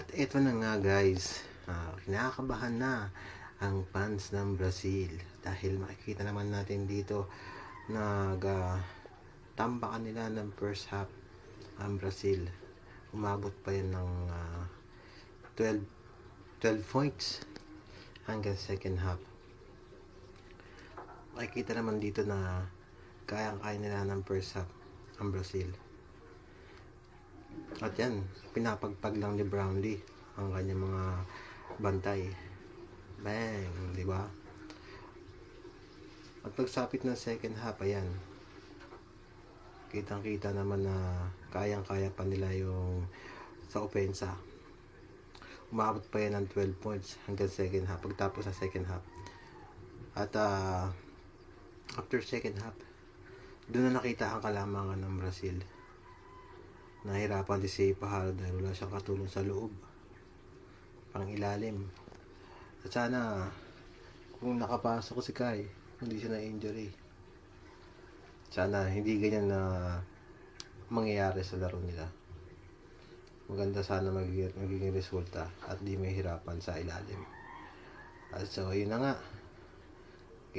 At eto na nga guys, kinakabahan na ang fans ng Brazil dahil makikita naman natin dito tambakan nila ng first half ang Brazil. Umabot pa yan ng 12 points hanggang second half. Makikita naman dito na kayang-kaya nila ng first half ang Brazil. At yan, pinapagpag lang ni Brownlee ang kanyang mga bantay. Bang, di ba? At pagsapit ng second half, ayan, kitang-kita naman na kayang-kaya pa nila yung sa opensa. Umabot pa yan ng 12 points hanggang second half, pagtapos sa second half. At after second half, doon na nakita ang kalamangan ng Brazil. Nahirapan din si Pahalo dahil wala siyang katulong sa loob, pang ilalim. At sana kung nakapasok si Kai, hindi siya na-injury. Sana hindi ganyan na mangyayari sa laro nila. Maganda sana magiging resulta at di may hirapan sa ilalim. At so yun na nga,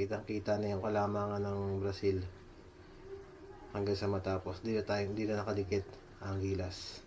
kitang-kita na yung kalamangan ng Brazil hanggang sa matapos. Di na nakadikit ang gilas.